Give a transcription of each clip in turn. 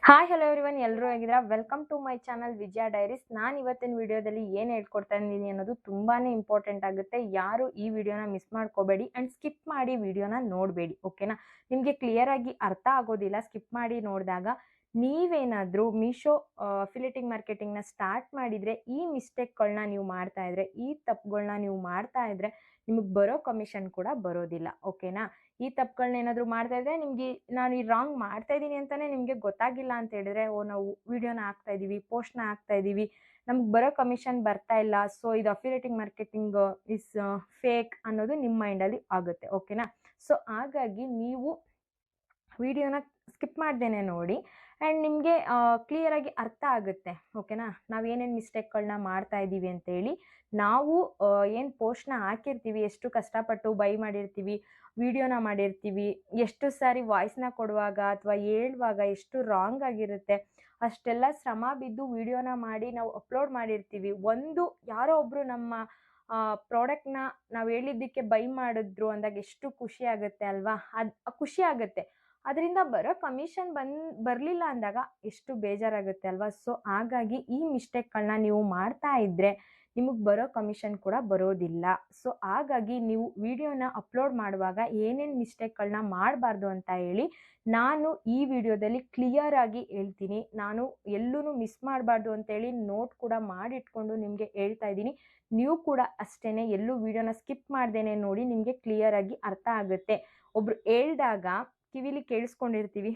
Hi hello everyone, ಎಲ್ಲರೂ ಹೇಗಿದ್ದೀರಾ? Welcome to my channel Vijaya diaries. ನಾನು ಇವತ್ತಿನ ವಿಡಿಯೋದಲ್ಲಿ ಏನು ಹೇಳ್ಕೊಡ್ತಾ ಇದ್ದೀನಿ ಅನ್ನೋದು ತುಂಬಾ ಇಂಪಾರ್ಟೆಂಟ್ ಆಗುತ್ತೆ. ಯಾರು ಈ ವಿಡಿಯೋನ ಮಿಸ್ ಮಾಡ್ಕೋಬೇಡಿ ಆ್ಯಂಡ್ ಸ್ಕಿಪ್ ಮಾಡಿ ವಿಡಿಯೋನ ನೋಡಬೇಡಿ, ಓಕೆನಾ? ನಿಮಗೆ ಕ್ಲಿಯರ್ ಆಗಿ ಅರ್ಥ ಆಗೋದಿಲ್ಲ ಸ್ಕಿಪ್ ಮಾಡಿ ನೋಡಿದಾಗ. ನೀವೇನಾದರೂ ಮೀಶೋ ಅಫಿಲಿಯೇಟಿಂಗ್ ಮಾರ್ಕೆಟಿಂಗ್ನ ಸ್ಟಾರ್ಟ್ ಮಾಡಿದರೆ ಈ ಮಿಸ್ಟೇಕ್ಗಳನ್ನ ನೀವು ಮಾಡ್ತಾ ಇದ್ರೆ, ಈ ತಪ್ಪುಗಳನ್ನ ನೀವು ಮಾಡ್ತಾ ಇದ್ರೆ ನಿಮಗೆ ಬರೋ ಕಮಿಷನ್ ಕೂಡ ಬರೋದಿಲ್ಲ, ಓಕೆನಾ? ಈ ತಪ್ಪುಗಳನ್ನ ಏನಾದರೂ ಮಾಡ್ತಾ ಇದ್ರೆ ನಿಮಗೆ ನಾನು ಈ ರಾಂಗ್ ಮಾಡ್ತಾ ಇದ್ದೀನಿ ಅಂತಲೇ ನಿಮಗೆ ಗೊತ್ತಾಗಿಲ್ಲ ಅಂತ ಹೇಳಿದ್ರೆ, ಓ ನಾವು ವಿಡಿಯೋನ ಹಾಕ್ತಾ ಇದ್ದೀವಿ, ಪೋಸ್ಟ್ನ ಹಾಕ್ತಾ ಇದ್ದೀವಿ, ನಮ್ಗೆ ಬರೋ ಕಮಿಷನ್ ಬರ್ತಾ ಇಲ್ಲ, ಸೊ ಇದು ಅಫಿಲಿಯೇಟಿಂಗ್ ಮಾರ್ಕೆಟಿಂಗ್ ಇಸ್ ಫೇಕ್ ಅನ್ನೋದು ನಿಮ್ಮ ಮೈಂಡಲ್ಲಿ ಆಗುತ್ತೆ, ಓಕೆನಾ? ಸೊ ಹಾಗಾಗಿ ನೀವು ವಿಡಿಯೋನ ಸ್ಕಿಪ್ ಮಾಡ್ದೇನೆ ನೋಡಿ ಆ್ಯಂಡ್ ನಿಮಗೆ ಕ್ಲಿಯರಾಗಿ ಅರ್ಥ ಆಗುತ್ತೆ, ಓಕೆನಾ? ನಾವು ಏನೇನು ಮಿಸ್ಟೇಕ್ಗಳನ್ನ ಮಾಡ್ತಾ ಇದ್ದೀವಿ ಅಂತೇಳಿ. ನಾವು ಏನು ಪೋಸ್ಟ್ನ ಹಾಕಿರ್ತೀವಿ, ಎಷ್ಟು ಕಷ್ಟಪಟ್ಟು ಬೈ ಮಾಡಿರ್ತೀವಿ, ವಿಡಿಯೋನ ಮಾಡಿರ್ತೀವಿ, ಎಷ್ಟು ಸಾರಿ ವಾಯ್ಸ್ನ ಕೊಡುವಾಗ ಅಥವಾ ಹೇಳುವಾಗ ಎಷ್ಟು ರಾಂಗ್ ಆಗಿರುತ್ತೆ, ಅಷ್ಟೆಲ್ಲ ಶ್ರಮ ಬಿದ್ದು ವಿಡಿಯೋನ ಮಾಡಿ ನಾವು ಅಪ್ಲೋಡ್ ಮಾಡಿರ್ತೀವಿ. ಯಾರೋ ಒಬ್ಬರು ನಮ್ಮ ಪ್ರಾಡಕ್ಟ್ನ ನಾವು ಹೇಳಿದ್ದಕ್ಕೆ ಬೈ ಮಾಡಿದ್ರು ಅಂದಾಗ ಎಷ್ಟು ಖುಷಿ ಆಗುತ್ತೆ ಅಲ್ವಾ? ಖುಷಿ ಆಗುತ್ತೆ. ಅದರಿಂದ ಬರೋ ಕಮಿಷನ್ ಬರಲಿಲ್ಲ ಅಂದಾಗ ಎಷ್ಟು ಬೇಜಾರಾಗುತ್ತೆ ಅಲ್ವಾ? ಸೊ ಹಾಗಾಗಿ ಈ ಮಿಸ್ಟೇಕ್ಗಳನ್ನ ನೀವು ಮಾಡ್ತಾ ಇದ್ದರೆ ನಿಮಗೆ ಬರೋ ಕಮಿಷನ್ ಕೂಡ ಬರೋದಿಲ್ಲ. ಸೊ ಹಾಗಾಗಿ ನೀವು ವಿಡಿಯೋನ ಅಪ್ಲೋಡ್ ಮಾಡುವಾಗ ಏನೇನು ಮಿಸ್ಟೇಕ್ಗಳನ್ನ ಮಾಡಬಾರ್ದು ಅಂತ ಹೇಳಿ ನಾನು ಈ ವಿಡಿಯೋದಲ್ಲಿ ಕ್ಲಿಯರ್ ಆಗಿ ಹೇಳ್ತೀನಿ. ನಾನು ಎಲ್ಲೂ ಮಿಸ್ ಮಾಡಬಾರ್ದು ಅಂತೇಳಿ ನೋಟ್ ಕೂಡ ಮಾಡಿಟ್ಕೊಂಡು ನಿಮಗೆ ಹೇಳ್ತಾ ಇದ್ದೀನಿ. ನೀವು ಕೂಡ ಅಷ್ಟೇ ಎಲ್ಲೂ ವಿಡಿಯೋನ ಸ್ಕಿಪ್ ಮಾಡ್ದೇನೆ ನೋಡಿ, ನಿಮಗೆ ಕ್ಲಿಯರ್ ಆಗಿ ಅರ್ಥ ಆಗುತ್ತೆ. ಒಬ್ರು ಹೇಳ್ದಾಗ ಕಿವಿಲಿ ಕೇಳಿಸ್ಕೊಂಡಿರ್ತೀವಿ,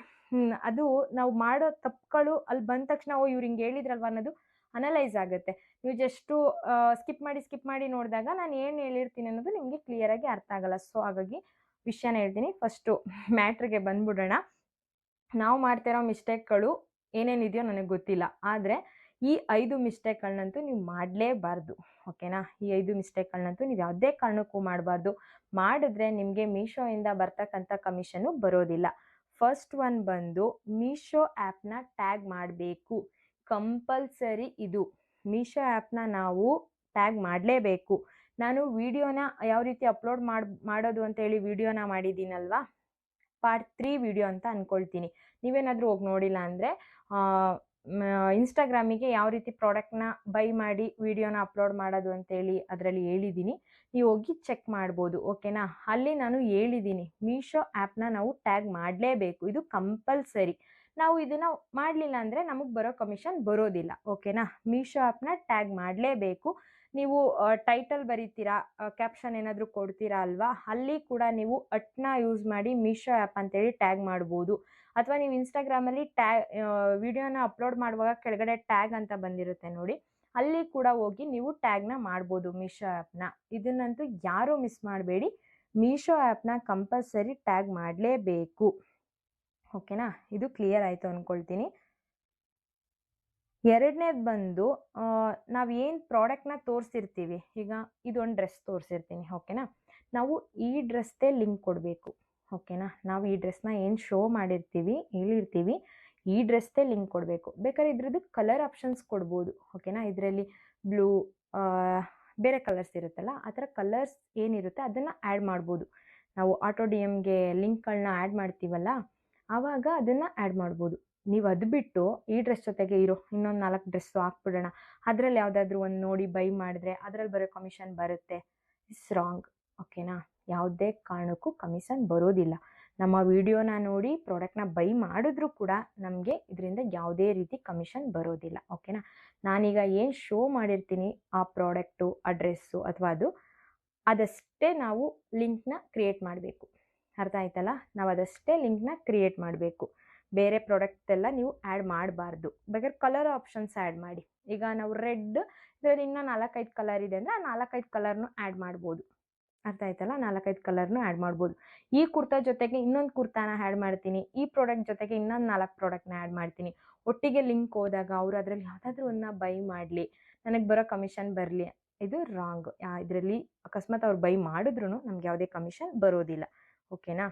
ಅದು ನಾವು ಮಾಡೋ ತಪ್ಪುಗಳು ಅಲ್ಲಿ ಬಂದ ತಕ್ಷಣ ಓ ಇವ್ರು ಹಿಂಗೆ ಹೇಳಿದ್ರಲ್ವ ಅನ್ನೋದು ಅನಲೈಸ್ ಆಗುತ್ತೆ. ನೀವು ಜಸ್ಟು ಸ್ಕಿಪ್ ಮಾಡಿ ನೋಡಿದಾಗ ನಾನು ಏನು ಹೇಳಿರ್ತೀನಿ ಅನ್ನೋದು ನಿಮಗೆ ಕ್ಲಿಯರಾಗಿ ಅರ್ಥ ಆಗಲ್ಲ. ಸೊ ಹಾಗಾಗಿ ವಿಷಯನ ಹೇಳ್ತೀನಿ. ಫಸ್ಟು ಮ್ಯಾಟ್ರಿಗೆ ಬಂದ್ಬಿಡೋಣ. ನಾವು ಮಾಡ್ತಿರೋ ಮಿಸ್ಟೇಕ್ಗಳು ಏನೇನಿದೆಯೋ ನನಗೆ ಗೊತ್ತಿಲ್ಲ, ಆದರೆ ಈ 5 ಮಿಸ್ಟೇಕ್ಗಳನ್ನಂತೂ ನೀವು ಮಾಡಲೇಬಾರ್ದು, ಓಕೆನಾ? ಈ 5 ಮಿಸ್ಟೇಕ್ಗಳನ್ನಂತೂ ನೀವು ಯಾವುದೇ ಕಾರಣಕ್ಕೂ ಮಾಡಬಾರ್ದು. ಮಾಡಿದ್ರೆ ನಿಮಗೆ ಮೀಶೋಯಿಂದ ಬರ್ತಕ್ಕಂಥ ಕಮಿಷನ್ನು ಬರೋದಿಲ್ಲ. ಫಸ್ಟ್ ಒನ್ ಬಂದು ಮೀಶೋ ಆ್ಯಪ್ನ ಟ್ಯಾಗ್ ಮಾಡಬೇಕು. ಕಂಪಲ್ಸರಿ ಇದು. ಮೀಶೋ ಆ್ಯಪ್ನ ನಾವು ಟ್ಯಾಗ್ ಮಾಡಲೇಬೇಕು. ನಾನು ವಿಡಿಯೋನ ಯಾವ ರೀತಿ ಅಪ್ಲೋಡ್ ಮಾಡೋದು ಅಂತೇಳಿ ವಿಡಿಯೋನ ಮಾಡಿದ್ದೀನಲ್ವಾ, ಪಾರ್ಟ್ 3 ವಿಡಿಯೋ ಅಂತ ಅಂದ್ಕೊಳ್ತೀನಿ. ನೀವೇನಾದರೂ ಹೋಗಿ ನೋಡಿಲ್ಲ ಅಂದರೆ ಇನ್ಸ್ಟಾಗ್ರಾಮಿಗೆ ಯಾವ ರೀತಿ ಪ್ರಾಡಕ್ಟ್ನ ಬೈ ಮಾಡಿ ವಿಡಿಯೋನ ಅಪ್ಲೋಡ್ ಮಾಡೋದು ಅಂತೇಳಿ ಅದರಲ್ಲಿ ಹೇಳಿದ್ದೀನಿ. ನೀವು ಹೋಗಿ ಚೆಕ್ ಮಾಡ್ಬೋದು, ಓಕೆನಾ? ಅಲ್ಲಿ ನಾನು ಹೇಳಿದ್ದೀನಿ ಮೀಶೋ ಆ್ಯಪ್ನ ನಾವು ಟ್ಯಾಗ್ ಮಾಡಲೇಬೇಕು, ಇದು ಕಂಪಲ್ಸರಿ. ನಾವು ಇದನ್ನು ಮಾಡಲಿಲ್ಲ ಅಂದರೆ ನಮಗೆ ಬರೋ ಕಮಿಷನ್ ಬರೋದಿಲ್ಲ, ಓಕೆನಾ? ಮೀಶೋ ಆ್ಯಪ್ನ ಟ್ಯಾಗ್ ಮಾಡಲೇಬೇಕು. ನೀವು ಟೈಟಲ್ ಬರೀತೀರಾ, ಕ್ಯಾಪ್ಷನ್ ಏನಾದರೂ ಕೊಡ್ತೀರಾ ಅಲ್ವಾ, ಅಲ್ಲಿ ಕೂಡ ನೀವು @ ಯೂಸ್ ಮಾಡಿ ಮೀಶೋ ಆ್ಯಪ್ ಅಂತೇಳಿ ಟ್ಯಾಗ್ ಮಾಡ್ಬೋದು. ಅಥವಾ ನೀವು ಇನ್ಸ್ಟಾಗ್ರಾಮಲ್ಲಿ ವಿಡಿಯೋನ ಅಪ್ಲೋಡ್ ಮಾಡುವಾಗ ಕೆಳಗಡೆ ಟ್ಯಾಗ್ ಅಂತ ಬಂದಿರುತ್ತೆ ನೋಡಿ, ಅಲ್ಲಿ ಕೂಡ ಹೋಗಿ ನೀವು ಟ್ಯಾಗ್ನ ಮಾಡ್ಬೋದು ಮೀಶೋ ಆ್ಯಪ್ನ. ಇದನ್ನಂತೂ ಯಾರೂ ಮಿಸ್ ಮಾಡಬೇಡಿ. ಮೀಶೋ ಆ್ಯಪ್ನ ಕಂಪಲ್ಸರಿ ಟ್ಯಾಗ್ ಮಾಡಲೇಬೇಕು, ಓಕೆನಾ? ಇದು ಕ್ಲಿಯರ್ ಆಯಿತು ಅಂದ್ಕೊಳ್ತೀನಿ. ಎರಡನೇದು ಬಂದು ನಾವು ಏನು ಪ್ರಾಡಕ್ಟ್ನ ತೋರಿಸಿರ್ತೀವಿ, ಈಗ ಇದೊಂದು ಡ್ರೆಸ್ ತೋರಿಸಿರ್ತೀನಿ, ಓಕೆನಾ? ನಾವು ಈ ಡ್ರೆಸ್ದೇ ಲಿಂಕ್ ಕೊಡಬೇಕು, ಓಕೆನಾ? ನಾವು ಈ ಡ್ರೆಸ್ನ ಏನು ಶೋ ಮಾಡಿರ್ತೀವಿ, ಹೇಳಿರ್ತೀವಿ, ಈ ಡ್ರೆಸ್ದೇ ಲಿಂಕ್ ಕೊಡಬೇಕು. ಬೇಕಾದ್ರೆ ಇದ್ರದ್ದು ಕಲರ್ ಆಪ್ಷನ್ಸ್ ಕೊಡ್ಬೋದು, ಓಕೆನಾ? ಇದರಲ್ಲಿ ಬ್ಲೂ, ಬೇರೆ ಕಲರ್ಸ್ ಇರುತ್ತಲ್ಲ, ಆ ಥರ ಕಲರ್ಸ್ ಏನಿರುತ್ತೆ ಅದನ್ನು ಆ್ಯಡ್ ಮಾಡ್ಬೋದು. ನಾವು ಆಟೋ DMಗೆ ಲಿಂಕ್ಗಳನ್ನ ಆ್ಯಡ್ ಮಾಡ್ತೀವಲ್ಲ, ಆವಾಗ ಅದನ್ನು ಆ್ಯಡ್ ಮಾಡ್ಬೋದು. ನೀವು ಅದು ಬಿಟ್ಟು ಈ ಡ್ರೆಸ್ ಜೊತೆಗೆ ಇರೋ ಇನ್ನೊಂದು 4 ಡ್ರೆಸ್ಸು ಹಾಕ್ಬಿಡೋಣ, ಅದರಲ್ಲಿ ಯಾವುದಾದ್ರೂ ಒಂದು ನೋಡಿ ಬೈ ಮಾಡಿದ್ರೆ ಅದರಲ್ಲಿ ಬರೋ ಕಮಿಷನ್ ಬರುತ್ತೆ. ಇಟ್ಸ್ ರಾಂಗ್, ಓಕೆನಾ? ಯಾವುದೇ ಕಾರಣಕ್ಕೂ ಕಮಿಷನ್ ಬರೋದಿಲ್ಲ. ನಮ್ಮ ವಿಡಿಯೋನ ನೋಡಿ ಪ್ರಾಡಕ್ಟ್ನ ಬೈ ಮಾಡಿದ್ರೂ ಕೂಡ ನಮಗೆ ಇದರಿಂದ ಯಾವುದೇ ರೀತಿ ಕಮಿಷನ್ ಬರೋದಿಲ್ಲ, ಓಕೆನಾ? ನಾನೀಗ ಏನು ಶೋ ಮಾಡಿರ್ತೀನಿ ಆ ಪ್ರಾಡಕ್ಟು, ಆ ಡ್ರೆಸ್ಸು ಅಥವಾ ಅದಷ್ಟೇ ನಾವು ಲಿಂಕ್ನ ಕ್ರಿಯೇಟ್ ಮಾಡಬೇಕು. ಅರ್ಥ ಆಯ್ತಲ್ಲ? ನಾವು ಅದಷ್ಟೇ ಲಿಂಕ್ನ ಕ್ರಿಯೇಟ್ ಮಾಡಬೇಕು. ಬೇರೆ ಪ್ರಾಡಕ್ಟ್ ಎಲ್ಲ ನೀವು ಆ್ಯಡ್ ಮಾಡಬಾರ್ದು. ಬೇಕಾದ್ರೆ ಕಲರ್ ಆಪ್ಷನ್ಸ್ ಆ್ಯಡ್ ಮಾಡಿ. ಈಗ ನಾವು ರೆಡ್ ಇದರಲ್ಲಿ ಇನ್ನೂ 4-5 ಕಲರ್ ಇದೆ ಅಂದರೆ ಆ 4-5 ಕಲರ್ನು ಆ್ಯಡ್ ಮಾಡ್ಬೋದು. ಅರ್ಥ ಆಯ್ತಲ್ಲ? 4-5 ಕಲರ್ನು ಆ್ಯಡ್ ಮಾಡ್ಬೋದು. ಈ ಕುರ್ತಾ ಜೊತೆಗೆ ಇನ್ನೊಂದು ಕುರ್ತಾನ ಆ್ಯಡ್ ಮಾಡ್ತೀನಿ, ಈ ಪ್ರಾಡಕ್ಟ್ ಜೊತೆಗೆ ಇನ್ನೊಂದು 4 ಪ್ರಾಡಕ್ಟ್ನ ಆ್ಯಡ್ ಮಾಡ್ತೀನಿ. ಒಟ್ಟಿಗೆ ಲಿಂಕ್ ಹೋದಾಗ ಅವರು ಅದರಲ್ಲಿ ಯಾವುದಾದ್ರೂ ಒಂದನ್ನ ಬೈ ಮಾಡಲಿ, ನನಗೆ ಬರೋ ಕಮಿಷನ್ ಬರಲಿ. ಇದು ರಾಂಗ್. ಇದರಲ್ಲಿ ಅಕಸ್ಮಾತ್ ಅವ್ರು ಬೈ ಮಾಡಿದ್ರೂ ನಮ್ಗೆ ಯಾವುದೇ ಕಮಿಷನ್ ಬರೋದಿಲ್ಲ, ಓಕೆನಾ?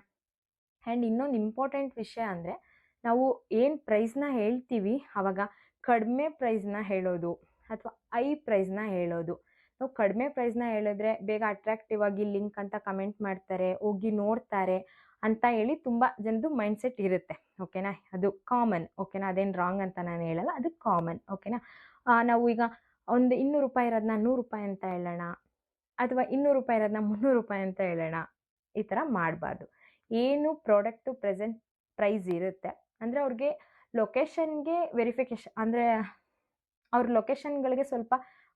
ಆ್ಯಂಡ್ ಇನ್ನೊಂದು ಇಂಪಾರ್ಟೆಂಟ್ ವಿಷಯ ಅಂದರೆ, ನಾವು ಏನು ಪ್ರೈಸ್ನ ಹೇಳ್ತೀವಿ ಆವಾಗ ಕಡಿಮೆ ಪ್ರೈಸ್ನ ಹೇಳೋದು ಅಥವಾ ಹೈ ಪ್ರೈಸ್ನ ಹೇಳೋದು. ನಾವು ಕಡಿಮೆ ಪ್ರೈಸ್ನ ಹೇಳಿದ್ರೆ ಬೇಗ ಅಟ್ರಾಕ್ಟಿವ್ ಆಗಿ ಲಿಂಕ್ ಅಂತ ಕಮೆಂಟ್ ಮಾಡ್ತಾರೆ, ಹೋಗಿ ನೋಡ್ತಾರೆ. ಅಂತ ಹೇಳಿ ತುಂಬ ಜನದ್ದು ಮೈಂಡ್ಸೆಟ್ ಇರುತ್ತೆ. ಓಕೆನಾ, ಅದು ಕಾಮನ್. ಓಕೆನಾ, ಅದೇನು ರಾಂಗ್ ಅಂತ ನಾನು ಹೇಳಲ್ಲ, ಅದು ಕಾಮನ್. ಓಕೆನಾ, ನಾವು ಈಗ ಒಂದು 200 ರೂಪಾಯಿ ಇರೋದನ್ನ 100 ರೂಪಾಯಿ ಅಂತ ಹೇಳೋಣ, ಅಥವಾ 200 ರೂಪಾಯಿ ಇರೋದನ್ನ 300 ರೂಪಾಯಿ ಅಂತ ಹೇಳೋಣ. ಈ ಥರ ಮಾಡಬಾರ್ದು. ಏನು ಪ್ರಾಡಕ್ಟು ಪ್ರೆಸೆಂಟ್ ಪ್ರೈಸ್ ಇರುತ್ತೆ ಅಂದರೆ ಅವ್ರಿಗೆ ಲೊಕೇಶನ್ಗೆ ವೆರಿಫಿಕೇಶನ್ ಅಂದರೆ ಅವ್ರ ಲೊಕೇಶನ್ಗಳಿಗೆ ಸ್ವಲ್ಪ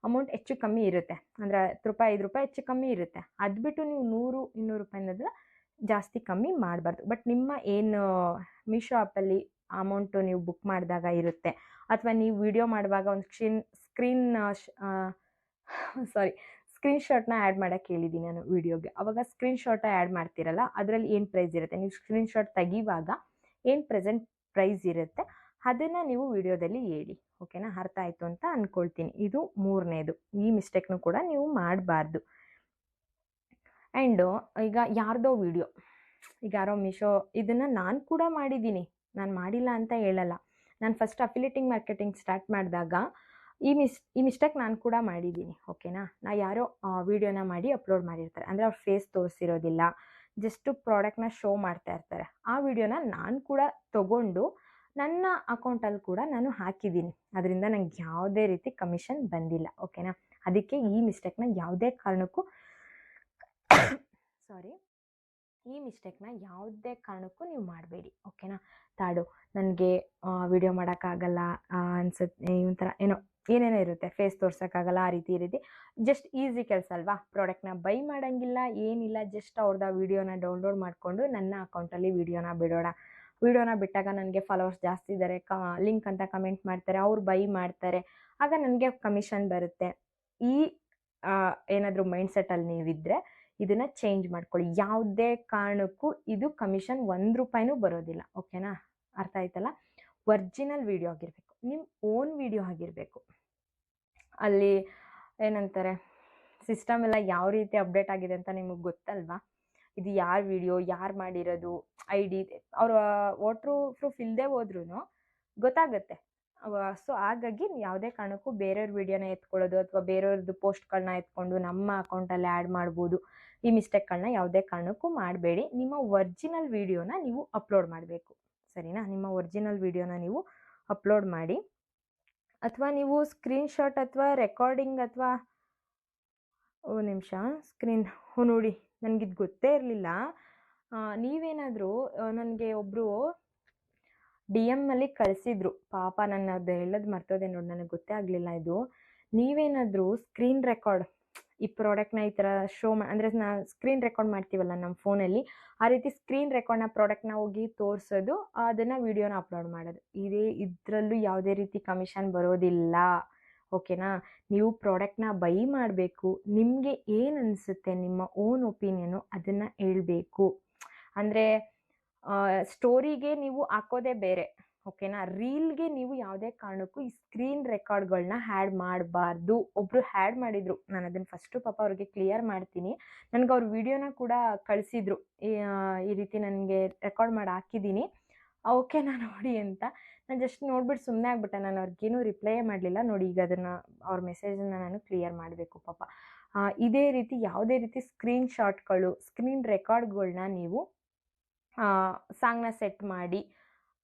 ಅಮೌಂಟ್ ಹೆಚ್ಚು ಕಮ್ಮಿ ಇರುತ್ತೆ. ಅಂದರೆ 10 ರೂಪಾಯಿ 5 ರೂಪಾಯಿ ಹೆಚ್ಚು ಕಮ್ಮಿ ಇರುತ್ತೆ. ಅದು ಬಿಟ್ಟು ನೀವು 100 200 ರೂಪಾಯಿನದನ್ನ ಜಾಸ್ತಿ ಕಮ್ಮಿ ಮಾಡಬಾರ್ದು. ಬಟ್ ನಿಮ್ಮ ಏನು ಮೀಶೋ ಆ್ಯಪಲ್ಲಿ ಅಮೌಂಟು ನೀವು ಬುಕ್ ಮಾಡಿದಾಗ ಇರುತ್ತೆ, ಅಥವಾ ನೀವು ವಿಡಿಯೋ ಮಾಡುವಾಗ ಒಂದು ಸ್ಕ್ರೀನ್ಶಾಟ್ನ ಆ್ಯಡ್ ಮಾಡೋಕ್ಕೆ ಹೇಳಿದ್ದೀನಿ ನಾನು ವಿಡಿಯೋಗೆ. ಆವಾಗ ಸ್ಕ್ರೀನ್ಶಾಟ್ ಆ್ಯಡ್ ಮಾಡ್ತೀರಲ್ಲ, ಅದರಲ್ಲಿ ಏನು ಪ್ರೈಸ್ ಇರುತ್ತೆ, ನೀವು ಸ್ಕ್ರೀನ್ಶಾಟ್ ತೆಗಿವಾಗ ಏನು ಪ್ರೆಸೆಂಟ್ ಪ್ರೈಸ್ ಇರುತ್ತೆ ಅದನ್ನು ನೀವು ವಿಡಿಯೋದಲ್ಲಿ ಹೇಳಿ. ಓಕೆನಾ, ಅರ್ಥ ಆಯಿತು ಅಂತ ಅಂದ್ಕೊಳ್ತೀನಿ. ಇದು 3ನೇದು. ಈ ಮಿಸ್ಟೇಕ್ನು ಕೂಡ ನೀವು ಮಾಡಬಾರ್ದು. ಆ್ಯಂಡು ಈಗ ಯಾರ್ದೋ ವಿಡಿಯೋ, ಈಗ ಯಾರೋ ಮೀಶೋ, ಇದನ್ನು ನಾನು ಕೂಡ ಮಾಡಿದ್ದೀನಿ, ನಾನು ಮಾಡಿಲ್ಲ ಅಂತ ಹೇಳಲ್ಲ. ನಾನು ಫಸ್ಟ್ ಅಫಿಲಿಯೇಟಿಂಗ್ ಮಾರ್ಕೆಟಿಂಗ್ ಸ್ಟಾರ್ಟ್ ಮಾಡಿದಾಗ ಈ ಮಿಸ್ಟೇಕ್ ನಾನು ಕೂಡ ಮಾಡಿದ್ದೀನಿ. ಓಕೆನಾ, ಯಾರೋ ವಿಡಿಯೋನ ಮಾಡಿ ಅಪ್ಲೋಡ್ ಮಾಡಿರ್ತಾರೆ, ಅಂದರೆ ಅವ್ರ ಫೇಸ್ ತೋರಿಸಿರೋದಿಲ್ಲ, ಜಸ್ಟು ಪ್ರಾಡಕ್ಟ್ನ ಶೋ ಮಾಡ್ತಾ ಇರ್ತಾರೆ. ಆ ವಿಡಿಯೋನ ನಾನು ಕೂಡ ತೊಗೊಂಡು ನನ್ನ ಅಕೌಂಟಲ್ಲಿ ಕೂಡ ನಾನು ಹಾಕಿದ್ದೀನಿ. ಅದರಿಂದ ನಂಗೆ ಯಾವುದೇ ರೀತಿ ಕಮಿಷನ್ ಬಂದಿಲ್ಲ. ಓಕೆನಾ, ಅದಕ್ಕೆ ಈ ಮಿಸ್ಟೇಕ್ನ ಯಾವುದೇ ಕಾರಣಕ್ಕೂ ನೀವು ಮಾಡಬೇಡಿ. ಓಕೆನಾ, ತಾಡು ನನಗೆ ವಿಡಿಯೋ ಮಾಡೋಕ್ಕಾಗಲ್ಲ ಅನ್ಸುತ್ತೆ, ಒಂಥರ ಏನೇನೋ ಇರುತ್ತೆ, ಫೇಸ್ ತೋರ್ಸೋಕ್ಕಾಗಲ್ಲ, ಆ ರೀತಿ ಜಸ್ಟ್ ಈಸಿ ಕೆಲಸ ಅಲ್ವಾ. ಪ್ರಾಡಕ್ಟ್ನ ಬೈ ಮಾಡೋಂಗಿಲ್ಲ, ಏನಿಲ್ಲ, ಜಸ್ಟ್ ಅವ್ರದ್ದು ಆ ವಿಡಿಯೋನ ಡೌನ್ಲೋಡ್ ಮಾಡಿಕೊಂಡು ನನ್ನ ಅಕೌಂಟಲ್ಲಿ ವಿಡಿಯೋನ ಬಿಡೋಣ. ವಿಡಿಯೋನ ಬಿಟ್ಟಾಗ ನನಗೆ ಫಾಲೋವರ್ಸ್ ಜಾಸ್ತಿ ಇದ್ದಾರೆ, ಲಿಂಕ್ ಅಂತ ಕಮೆಂಟ್ ಮಾಡ್ತಾರೆ, ಅವ್ರು ಬೈ ಮಾಡ್ತಾರೆ, ಆಗ ನನಗೆ ಕಮಿಷನ್ ಬರುತ್ತೆ. ಈ ಏನಾದರೂ ಮೈಂಡ್ಸೆಟ್ಟಲ್ಲಿ ನೀವಿದ್ದರೆ ಇದನ್ನು ಚೇಂಜ್ ಮಾಡ್ಕೊಳ್ಳಿ. ಯಾವುದೇ ಕಾರಣಕ್ಕೂ ಇದು ಕಮಿಷನ್ 1 ರೂಪಾಯಿನೂ ಬರೋದಿಲ್ಲ. ಓಕೆನಾ, ಅರ್ಥ ಆಯ್ತಲ್ಲ. ಒರಿಜಿನಲ್ ವಿಡಿಯೋ ಆಗಿರಬೇಕು, ನಿಮ್ಮ ಓನ್ ವಿಡಿಯೋ ಆಗಿರಬೇಕು. ಅಲ್ಲಿ ಏನಂತಾರೆ, ಸಿಸ್ಟಮ್ ಎಲ್ಲ ಯಾವ ರೀತಿ ಅಪ್ಡೇಟ್ ಆಗಿದೆ ಅಂತ ನಿಮಗೆ ಗೊತ್ತಲ್ವಾ. ಇದು ಯಾರ ವಿಡಿಯೋ, ಯಾರು ಮಾಡಿರೋದು, ID, ಅವರ ವೋಟ್ರು ಪ್ರೂಫ್ ಇಲ್ಲದೆ ಹೋದ್ರೂ ಗೊತ್ತಾಗುತ್ತೆ. ಸೊ ಹಾಗಾಗಿ ಯಾವುದೇ ಕಾರಣಕ್ಕೂ ಬೇರೆಯವ್ರ ವಿಡಿಯೋನ ಎತ್ಕೊಳ್ಳೋದು ಅಥವಾ ಬೇರೆಯವ್ರದ್ದು ಪೋಸ್ಟ್ಗಳನ್ನ ಎತ್ಕೊಂಡು ನಮ್ಮ ಅಕೌಂಟಲ್ಲಿ ಆ್ಯಡ್ ಮಾಡ್ಬೋದು. ಈ ಮಿಸ್ಟೇಕ್ಗಳನ್ನ ಯಾವುದೇ ಕಾರಣಕ್ಕೂ ಮಾಡಬೇಡಿ. ನಿಮ್ಮ ಒರಿಜಿನಲ್ ವಿಡಿಯೋನ ನೀವು ಅಪ್ಲೋಡ್ ಮಾಡಬೇಕು. ಸರಿನಾ, ನಿಮ್ಮ ಒರಿಜಿನಲ್ ವಿಡಿಯೋನ ನೀವು ಅಪ್ಲೋಡ್ ಮಾಡಿ. ಅಥವಾ ನೀವು ಸ್ಕ್ರೀನ್ಶಾಟ್ ಅಥವಾ ರೆಕಾರ್ಡಿಂಗ್ ಅಥವಾ ನಿಮಿಷ ನೋಡಿ, ನನಗಿದು ಗೊತ್ತೇ ಇರಲಿಲ್ಲ. ನೀವೇನಾದರೂ ನನಗೆ ಒಬ್ಬರು DM ಅಲ್ಲಿ ಕಳಿಸಿದ್ರು, ಪಾಪ ನನ್ನ ಅದು ಹೇಳೋದು ಮರ್ತೋದೆ ನೋಡಿ, ನನಗೆ ಗೊತ್ತೇ ಆಗಲಿಲ್ಲ ಇದು. ನೀವೇನಾದರೂ ಸ್ಕ್ರೀನ್ ರೆಕಾರ್ಡ್ ಈ ಪ್ರಾಡಕ್ಟ್ನ ಈ ಥರ ಶೋ ಅಂದರೆ ಸ್ಕ್ರೀನ್ ರೆಕಾರ್ಡ್ ಮಾಡ್ತೀವಲ್ಲ ನಮ್ಮ ಫೋನಲ್ಲಿ, ಆ ರೀತಿ ಸ್ಕ್ರೀನ್ ರೆಕಾರ್ಡ್ನ ಪ್ರಾಡಕ್ಟ್ನ ಹೋಗಿ ತೋರಿಸೋದು, ಅದನ್ನು ವಿಡಿಯೋನ ಅಪ್ಲೋಡ್ ಮಾಡೋದು, ಇದರಲ್ಲೂ ಯಾವುದೇ ರೀತಿ ಕಮಿಷನ್ ಬರೋದಿಲ್ಲ. ಓಕೆನಾ, ನೀವು ಪ್ರಾಡಕ್ಟ್ನ ಬೈ ಮಾಡಬೇಕು. ನಿಮಗೆ ಏನು ಅನಿಸುತ್ತೆ, ನಿಮ್ಮ ಓನ್ ಒಪಿನಿಯನು, ಅದನ್ನು ಹೇಳಬೇಕು. ಅಂದರೆ ಸ್ಟೋರಿಗೆ ನೀವು ಹಾಕೋದೇ ಬೇರೆ. ಓಕೆನಾ, ರೀಲ್ಗೆ ನೀವು ಯಾವುದೇ ಕಾರಣಕ್ಕೂ ಈ ಸ್ಕ್ರೀನ್ ರೆಕಾರ್ಡ್ಗಳನ್ನ ಹ್ಯಾಡ್ ಮಾಡಬಾರ್ದು. ಒಬ್ಬರು ಹ್ಯಾಡ್ ಮಾಡಿದರು, ನಾನು ಅದನ್ನು ಫಸ್ಟು ಪಾಪ ಅವ್ರಿಗೆ ಕ್ಲಿಯರ್ ಮಾಡ್ತೀನಿ. ನನಗೆ ಅವ್ರ ವಿಡಿಯೋನ ಕೂಡ ಕಳಿಸಿದ್ರು, ಈ ರೀತಿ ನನಗೆ ರೆಕಾರ್ಡ್ ಮಾಡಿ ಹಾಕಿದ್ದೀನಿ, ಓಕೆನಾ ನೋಡಿ ಅಂತ. ನಾನು ಜಸ್ಟ್ ನೋಡ್ಬಿಟ್ಟು ಸುಮ್ಮನೆ ಆಗ್ಬಿಟ್ಟೆ, ನಾನು ಅವ್ರಿಗೇನು ರಿಪ್ಲೈಯೇ ಮಾಡಲಿಲ್ಲ. ನೋಡಿ, ಈಗ ಅದನ್ನು ಅವ್ರ ಮೆಸೇಜನ್ನು ನಾನು ಕ್ಲಿಯರ್ ಮಾಡಬೇಕು ಪಾಪ. ಇದೇ ರೀತಿ ಯಾವುದೇ ರೀತಿ ಸ್ಕ್ರೀನ್ಶಾಟ್ಗಳು, ಸ್ಕ್ರೀನ್ ರೆಕಾರ್ಡ್ಗಳನ್ನ ನೀವು ಸಾಂಗ್ನ ಸೆಟ್ ಮಾಡಿ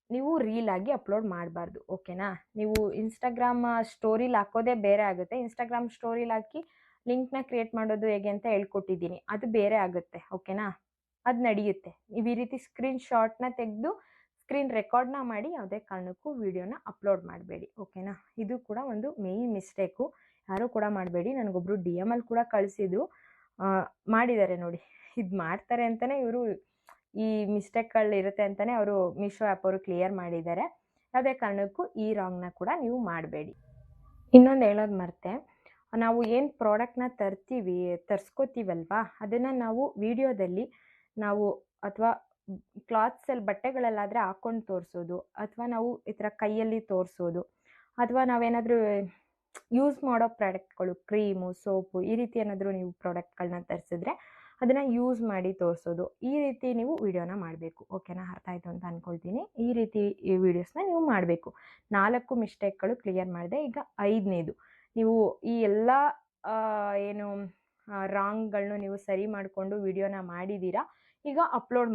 ನೀವು ರೀಲಾಗಿ ಅಪ್ಲೋಡ್ ಮಾಡಬಾರ್ದು. ಓಕೆನಾ, ನೀವು ಇನ್ಸ್ಟಾಗ್ರಾಮ್ ಸ್ಟೋರಿಲಿ ಹಾಕೋದೇ ಬೇರೆ ಆಗುತ್ತೆ. ಇನ್ಸ್ಟಾಗ್ರಾಮ್ ಸ್ಟೋರಿಲಿ ಹಾಕಿ ಲಿಂಕ್ನ ಕ್ರಿಯೇಟ್ ಮಾಡೋದು ಹೇಗೆ ಅಂತ ಹೇಳ್ಕೊಟ್ಟಿದ್ದೀನಿ, ಅದು ಬೇರೆ ಆಗುತ್ತೆ. ಓಕೆನಾ, ಅದು ನಡೆಯುತ್ತೆ. ನೀವು ಈ ರೀತಿ ಸ್ಕ್ರೀನ್ಶಾಟ್ನ ತೆಗೆದು ಸ್ಕ್ರೀನ್ ರೆಕಾರ್ಡ್ನ ಮಾಡಿ ಯಾವುದೇ ಕಾರಣಕ್ಕೂ ವಿಡಿಯೋನ ಅಪ್ಲೋಡ್ ಮಾಡಬೇಡಿ. ಓಕೆನಾ, ಇದು ಕೂಡ ಒಂದು ಮೇಯ್ನ್ ಮಿಸ್ಟೇಕು, ಯಾರೂ ಕೂಡ ಮಾಡಬೇಡಿ. ನನಗೊಬ್ಬರು DM ಅಲ್ಲಿ ಕೂಡ ಕಳಿಸಿದ್ರು, ಮಾಡಿದ್ದಾರೆ ನೋಡಿ. ಇದು ಮಾಡ್ತಾರೆ ಅಂತಲೇ ಇವರು ಈ ಮಿಸ್ಟೇಕ್ಗಳು ಇರುತ್ತೆ ಅಂತಲೇ ಅವರು ಮೀಶೋ ಆ್ಯಪ್ ಅವರು ಕ್ಲಿಯರ್ ಮಾಡಿದ್ದಾರೆ. ಯಾವುದೇ ಕಾರಣಕ್ಕೂ ಈ ರಾಂಗ್ನ ಕೂಡ ನೀವು ಮಾಡಬೇಡಿ. ಇನ್ನೊಂದು ಹೇಳೋದು ಮರ್ತೆ, ನಾವು ಏನು ಪ್ರಾಡಕ್ಟ್ನ ತರಿಸ್ಕೋತೀವಲ್ವಾ, ಅದನ್ನು ನಾವು ವಿಡಿಯೋದಲ್ಲಿ ನಾವು ಅಥವಾ ಕ್ಲಾತ್ಸಲ್ಲಿ ಬಟ್ಟೆಗಳಲ್ಲಾದರೆ ಹಾಕ್ಕೊಂಡು ತೋರಿಸೋದು, ಅಥವಾ ನಾವು ಈ ಥರ ಕೈಯಲ್ಲಿ ತೋರಿಸೋದು, ಅಥವಾ ನಾವೇನಾದರೂ ಯೂಸ್ ಮಾಡೋ ಪ್ರಾಡಕ್ಟ್ಗಳು, ಕ್ರೀಮು, ಸೋಪು, ಈ ರೀತಿ ಏನಾದರೂ ನೀವು ಪ್ರಾಡಕ್ಟ್ಗಳನ್ನ ತರಿಸಿದ್ರೆ ಅದನ್ನು ಯೂಸ್ ಮಾಡಿ ತೋರಿಸೋದು, ಈ ರೀತಿ ನೀವು ವಿಡಿಯೋನ ಮಾಡಬೇಕು. ಓಕೆನಾ, ಅರ್ಥ ಆಯಿತು ಅಂತ ಅಂದ್ಕೊಳ್ತೀನಿ. ಈ ರೀತಿ ಈ ವಿಡಿಯೋಸ್ನ ನೀವು ಮಾಡಬೇಕು. 4 ಮಿಸ್ಟೇಕ್ಗಳು ಕ್ಲಿಯರ್ ಮಾಡಿದೆ. ಈಗ 5ನೇದು, ನೀವು ಈ ಎಲ್ಲ ಏನು ರಾಂಗ್ಗಳನ್ನೂ ನೀವು ಸರಿ ಮಾಡಿಕೊಂಡು ವಿಡಿಯೋನ ಮಾಡಿದ್ದೀರಾ. ಈಗ ಅಪ್ಲೋಡ್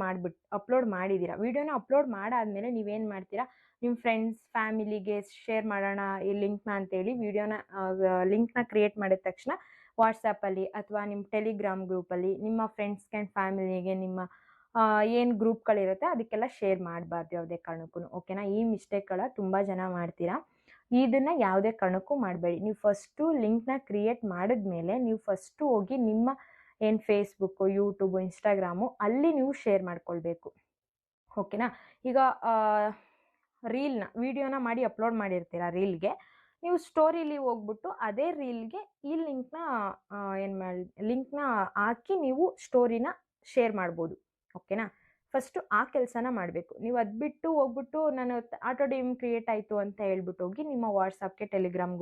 ಮಾಡಿದ್ದೀರಾ. ವಿಡಿಯೋನ ಅಪ್ಲೋಡ್ ಮಾಡಾದ್ಮೇಲೆ ನೀವೇನು ಮಾಡ್ತೀರಾ, ನಿಮ್ಮ ಫ್ರೆಂಡ್ಸ್ ಫ್ಯಾಮಿಲಿಗೆ ಶೇರ್ ಮಾಡೋಣ ಈ ಲಿಂಕ್ನ ಅಂತೇಳಿ ವಿಡಿಯೋನ ಲಿಂಕ್ನ ಕ್ರಿಯೇಟ್ ಮಾಡಿದ ತಕ್ಷಣ ವಾಟ್ಸಪ್ಪಲ್ಲಿ ಅಥವಾ ನಿಮ್ಮ ಟೆಲಿಗ್ರಾಮ್ ಗ್ರೂಪಲ್ಲಿ ನಿಮ್ಮ ಫ್ರೆಂಡ್ಸ್ಗೆ ಆ್ಯಂಡ್ ಫ್ಯಾಮಿಲಿಗೆ ನಿಮ್ಮ ಏನು ಗ್ರೂಪ್ಗಳಿರುತ್ತೆ ಅದಕ್ಕೆಲ್ಲ ಶೇರ್ ಮಾಡಬಾರ್ದು ಯಾವುದೇ ಕಾರಣಕ್ಕೂ. ಓಕೆನಾ? ಈ ಮಿಸ್ಟೇಕ್ಗಳ ತುಂಬ ಜನ ಮಾಡ್ತೀರಾ. ಇದನ್ನು ಯಾವುದೇ ಕಾರಣಕ್ಕೂ ಮಾಡಬೇಡಿ. ನೀವು ಫಸ್ಟು ಲಿಂಕ್ನ ಕ್ರಿಯೇಟ್ ಮಾಡಿದ್ಮೇಲೆ ನೀವು ಫಸ್ಟು ಹೋಗಿ ನಿಮ್ಮ ಏನು ಫೇಸ್ಬುಕ್ಕು, ಯೂಟ್ಯೂಬು, ಇನ್ಸ್ಟಾಗ್ರಾಮು ಅಲ್ಲಿ ನೀವು ಶೇರ್ ಮಾಡ್ಕೊಳ್ಬೇಕು. ಓಕೆನಾ? ಈಗ ವಿಡಿಯೋನ ಮಾಡಿ ಅಪ್ಲೋಡ್ ಮಾಡಿರ್ತೀರ ರೀಲ್ಗೆ, ನೀವು ಸ್ಟೋರಿಲಿ ಹೋಗ್ಬಿಟ್ಟು ಅದೇ ರೀಲ್ಗೆ ಈ ಲಿಂಕ್ನ ಹಾಕಿ ನೀವು ಸ್ಟೋರಿನ ಶೇರ್ ಮಾಡ್ಬೋದು. ಓಕೆನಾ? ಫಸ್ಟು ಆ ಕೆಲಸನ ಮಾಡಬೇಕು. ನೀವು ಅದು ಬಿಟ್ಟು ಹೋಗ್ಬಿಟ್ಟು ನಾನು ಆಟೋ ಡಿಮ್ ಕ್ರಿಯೇಟ್ ಆಯಿತು ಅಂತ ಹೇಳ್ಬಿಟ್ಟು ಹೋಗಿ ನಿಮ್ಮ ವಾಟ್ಸಪ್ಗೆ ಟೆಲಿಗ್ರಾಮ್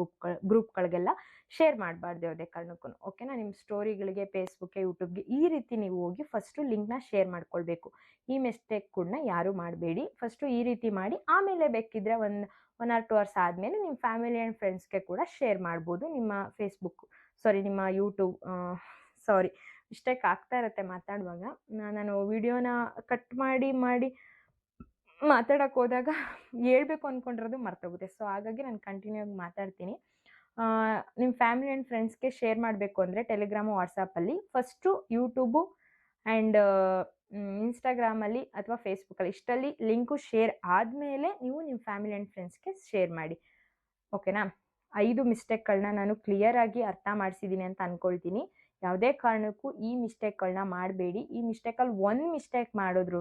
ಗ್ರೂಪ್ಗಳಿಗೆಲ್ಲ ಶೇರ್ ಮಾಡಬಾರ್ದು ಯಾವುದೇ ಕಾರಣಕ್ಕೂ. ಓಕೆನಾ? ನಿಮ್ಮ ಸ್ಟೋರಿಗಳಿಗೆ ಫೇಸ್ಬುಕ್ಗೆ ಯೂಟ್ಯೂಬ್ಗೆ ಈ ರೀತಿ ನೀವು ಹೋಗಿ ಫಸ್ಟು ಲಿಂಕ್ನ ಶೇರ್ ಮಾಡ್ಕೊಳ್ಬೇಕು. ಈ ಮಿಸ್ಟೇಕ್ ಕೂಡ ಯಾರೂ ಮಾಡಬೇಡಿ. ಫಸ್ಟು ಈ ರೀತಿ ಮಾಡಿ ಆಮೇಲೆ ಬೇಕಿದ್ದರೆ 1 ಆರ್ 2 ಅವರ್ಸ್ ಆದಮೇಲೆ ನಿಮ್ಮ ಫ್ಯಾಮಿಲಿ ಆ್ಯಂಡ್ ಫ್ರೆಂಡ್ಸ್ಗೆ ಕೂಡ ಶೇರ್ ಮಾಡ್ಬೋದು. ನಿಮ್ಮ ಯೂಟ್ಯೂಬ್ ಮಿಸ್ಟೇಕ್ ಆಗ್ತಾ ಇರುತ್ತೆ ಮಾತಾಡುವಾಗ. ನಾನು ವಿಡಿಯೋನ ಕಟ್ ಮಾಡಿ ಮಾತಾಡೋಕ್ಕೆ ಹೋದಾಗ ಹೇಳ್ಬೇಕು ಅಂದ್ಕೊಂಡಿರೋದು ಮರ್ತೋಗುತ್ತೆ. ಸೊ ಹಾಗಾಗಿ ನಾನು ಕಂಟಿನ್ಯೂ ಆಗಿ ಮಾತಾಡ್ತೀನಿ. ನಿಮ್ಮ ಫ್ಯಾಮಿಲಿ ಆ್ಯಂಡ್ ಫ್ರೆಂಡ್ಸ್ಗೆ ಶೇರ್ ಮಾಡಬೇಕು ಅಂದರೆ ಟೆಲಿಗ್ರಾಮು, ವಾಟ್ಸಪ್ಪಲ್ಲಿ ಫಸ್ಟು ಯೂಟ್ಯೂಬು ಆ್ಯಂಡ್ ಇನ್ಸ್ಟಾಗ್ರಾಮಲ್ಲಿ ಅಥವಾ ಫೇಸ್ಬುಕ್ಕಲ್ಲಿ ಇಷ್ಟಲ್ಲಿ ಲಿಂಕು ಶೇರ್ ಆದಮೇಲೆ ನೀವು ನಿಮ್ಮ ಫ್ಯಾಮಿಲಿ ಆ್ಯಂಡ್ ಫ್ರೆಂಡ್ಸ್ಗೆ ಶೇರ್ ಮಾಡಿ. ಓಕೆನಾ? 5 ಮಿಸ್ಟೇಕ್ಗಳನ್ನ ನಾನು ಕ್ಲಿಯರಾಗಿ ಅರ್ಥ ಮಾಡಿಸಿದ್ದೀನಿ ಅಂತ ಅಂದ್ಕೊಳ್ತೀನಿ. ಯಾವುದೇ ಕಾರಣಕ್ಕೂ ಈ ಮಿಸ್ಟೇಕ್ಗಳನ್ನ ಮಾಡಬೇಡಿ. ಈ ಮಿಸ್ಟೇಕಲ್ಲಿ ಒಂದು ಮಿಸ್ಟೇಕ್ ಮಾಡಿದ್ರೂ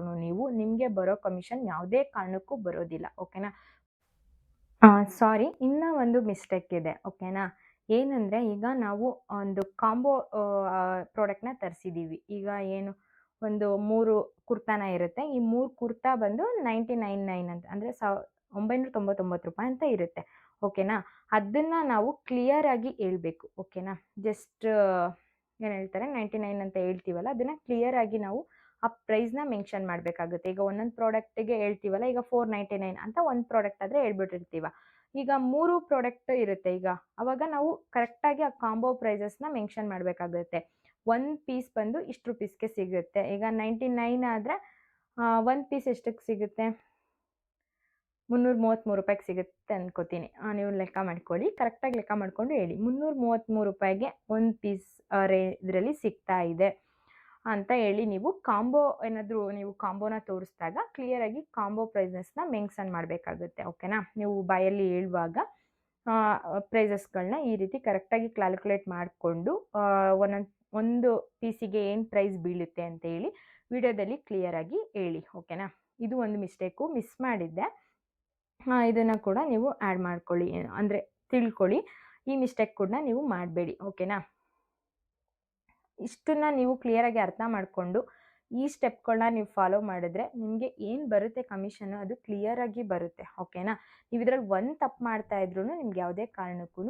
ನಿಮಗೆ ಬರೋ ಕಮಿಷನ್ ಯಾವುದೇ ಕಾರಣಕ್ಕೂ ಬರೋದಿಲ್ಲ. ಓಕೆನಾ? ಇನ್ನೂ ಒಂದು ಮಿಸ್ಟೇಕ್ ಇದೆ. ಓಕೆನಾ? ಏನಂದರೆ ಈಗ ನಾವು ಒಂದು ಕಾಂಬೋ ಪ್ರಾಡಕ್ಟ್ನ ತರಿಸಿದ್ದೀವಿ. ಈಗ ಏನು ಒಂದು 3 ಕುರ್ತಾನ ಇರುತ್ತೆ. ಈ 3 ಕುರ್ತಾ ಬಂದು 99.9 ಅಂತ ಅಂದರೆ 999 ರೂಪಾಯಿ ಅಂತ ಇರುತ್ತೆ. ಓಕೆನಾ? ಅದನ್ನು ನಾವು ಕ್ಲಿಯರಾಗಿ ಹೇಳ್ಬೇಕು. ಓಕೆನಾ? ಜಸ್ಟ್ ಏನು ಹೇಳ್ತಾರೆ 99 ಅಂತ ಹೇಳ್ತೀವಲ್ಲ ಅದನ್ನು ಕ್ಲಿಯರಾಗಿ ನಾವು ಆ ಪ್ರೈಸ್ನ ಮೆನ್ಷನ್ ಮಾಡಬೇಕಾಗುತ್ತೆ. ಈಗ ಒಂದೊಂದು ಪ್ರಾಡಕ್ಟಿಗೆ ಹೇಳ್ತೀವಲ್ಲ, ಈಗ 499 ಅಂತ ಒಂದು ಪ್ರಾಡಕ್ಟ್ ಆದರೆ ಹೇಳ್ಬಿಟ್ಟಿರ್ತೀವ. ಈಗ 3 ಪ್ರಾಡಕ್ಟ್ ಇರುತ್ತೆ. ಈಗ ಅವಾಗ ನಾವು ಕರೆಕ್ಟಾಗಿ ಆ ಕಾಂಬೋ ಪ್ರೈಸಸ್ನ ಮೆನ್ಷನ್ ಮಾಡಬೇಕಾಗುತ್ತೆ. 1 ಪೀಸ್ ಬಂದು ಇಷ್ಟು ರೂಪೀಸ್ಗೆ ಸಿಗುತ್ತೆ. ಈಗ 99 ಆದರೆ 1 ಪೀಸ್ ಎಷ್ಟಕ್ಕೆ ಸಿಗುತ್ತೆ? 333 ರೂಪಾಯಿಗೆ ಸಿಗುತ್ತೆ ಅಂದ್ಕೋತೀನಿ. ನೀವು ಲೆಕ್ಕ ಮಾಡ್ಕೊಳ್ಳಿ, ಕರೆಕ್ಟಾಗಿ ಲೆಕ್ಕ ಮಾಡಿಕೊಂಡು ಹೇಳಿ. 333 ರೂಪಾಯಿಗೆ 1 ಪೀಸ್ ಇದರಲ್ಲಿ ಸಿಗ್ತಾ ಇದೆ ಅಂತ ಹೇಳಿ ನೀವು ಕಾಂಬೋನ ತೋರಿಸಿದಾಗ ಕ್ಲಿಯರಾಗಿ ಕಾಂಬೋ ಪ್ರೈಸಸ್ನ ಮೆನ್ಷನ್ ಮಾಡಬೇಕಾಗುತ್ತೆ. ಓಕೆನಾ? ನೀವು ಬಾಯಲ್ಲಿ ಹೇಳುವಾಗ ಪ್ರೈಸಸ್ಗಳನ್ನ ಈ ರೀತಿ ಕರೆಕ್ಟಾಗಿ ಕ್ಯಾಲ್ಕುಲೇಟ್ ಮಾಡಿಕೊಂಡು ಒಂದು ಪೀಸಿಗೆ ಏನು ಪ್ರೈಸ್ ಬೀಳುತ್ತೆ ಅಂತ ಹೇಳಿ ವಿಡಿಯೋದಲ್ಲಿ ಕ್ಲಿಯರಾಗಿ ಹೇಳಿ. ಓಕೆನಾ? ಇದು ಒಂದು ಮಿಸ್ಟೇಕು ಮಿಸ್ ಮಾಡಿದ್ದೆ. ಇದನ್ನು ಕೂಡ ನೀವು ಆ್ಯಡ್ ಮಾಡ್ಕೊಳ್ಳಿ, ಅಂದರೆ ತಿಳ್ಕೊಳ್ಳಿ. ಈ ಮಿಸ್ಟೇಕ್ ಕೂಡ ನೀವು ಮಾಡಬೇಡಿ. ಓಕೆನಾ? ಇಷ್ಟನ್ನು ನೀವು ಕ್ಲಿಯರಾಗಿ ಅರ್ಥ ಮಾಡಿಕೊಂಡು ಈ ಸ್ಟೆಪ್ಗಳನ್ನ ನೀವು ಫಾಲೋ ಮಾಡಿದ್ರೆ ನಿಮಗೆ ಏನು ಬರುತ್ತೆ ಕಮಿಷನ್ನು ಅದು ಕ್ಲಿಯರಾಗಿ ಬರುತ್ತೆ. ಓಕೆನಾ? ನೀವು ಇದರಲ್ಲಿ ಒಂದು ತಪ್ಪು ಮಾಡ್ತಾ ಇದ್ರೂ ನಿಮ್ಗೆ ಯಾವುದೇ ಕಾರಣಕ್ಕೂ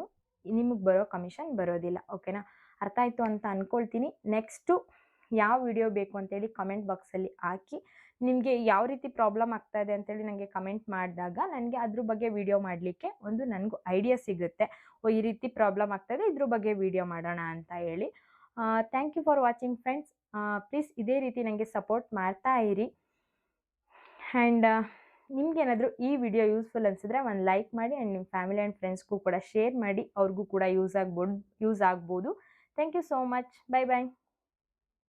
ನಿಮಗೆ ಬರೋ ಕಮಿಷನ್ ಬರೋದಿಲ್ಲ. ಓಕೆನಾ? ಅರ್ಥ ಆಯಿತು ಅಂತ ಅಂದ್ಕೊಳ್ತೀನಿ. ನೆಕ್ಸ್ಟು ಯಾವ ವಿಡಿಯೋ ಬೇಕು ಅಂತೇಳಿ ಕಮೆಂಟ್ ಬಾಕ್ಸಲ್ಲಿ ಹಾಕಿ. ನಿಮಗೆ ಯಾವ ರೀತಿ ಪ್ರಾಬ್ಲಮ್ ಆಗ್ತಾ ಇದೆ ಅಂತೇಳಿ ನನಗೆ ಕಮೆಂಟ್ ಮಾಡಿದಾಗ ನನಗೆ ಅದ್ರ ಬಗ್ಗೆ ವಿಡಿಯೋ ಮಾಡಲಿಕ್ಕೆ ನನಗೂ ಐಡಿಯಾ ಸಿಗುತ್ತೆ. ಈ ರೀತಿ ಪ್ರಾಬ್ಲಮ್ ಆಗ್ತಾಯಿದೆ, ಇದ್ರ ಬಗ್ಗೆ ವಿಡಿಯೋ ಮಾಡೋಣ ಅಂತ ಹೇಳಿ. Thank you for watching friends. Please ಇದೇ ರೀತಿ ನನಗೆ ಸಪೋರ್ಟ್ ಮಾಡ್ತಾ ಇರಿ. ಆ್ಯಂಡ್ ನಿಮಗೇನಾದರೂ ಈ ವಿಡಿಯೋ ಯೂಸ್ಫುಲ್ ಅನಿಸಿದ್ರೆ ಒಂದು ಲೈಕ್ ಮಾಡಿ ಆ್ಯಂಡ್ ನಿಮ್ಮ ಫ್ಯಾಮಿಲಿ ಆ್ಯಂಡ್ ಫ್ರೆಂಡ್ಸ್ಗೂ ಕೂಡ ಶೇರ್ ಮಾಡಿ. ಅವ್ರಿಗೂ ಕೂಡ ಯೂಸ್ ಆಗ್ಬೋದು. Thank you so much. Bye bye.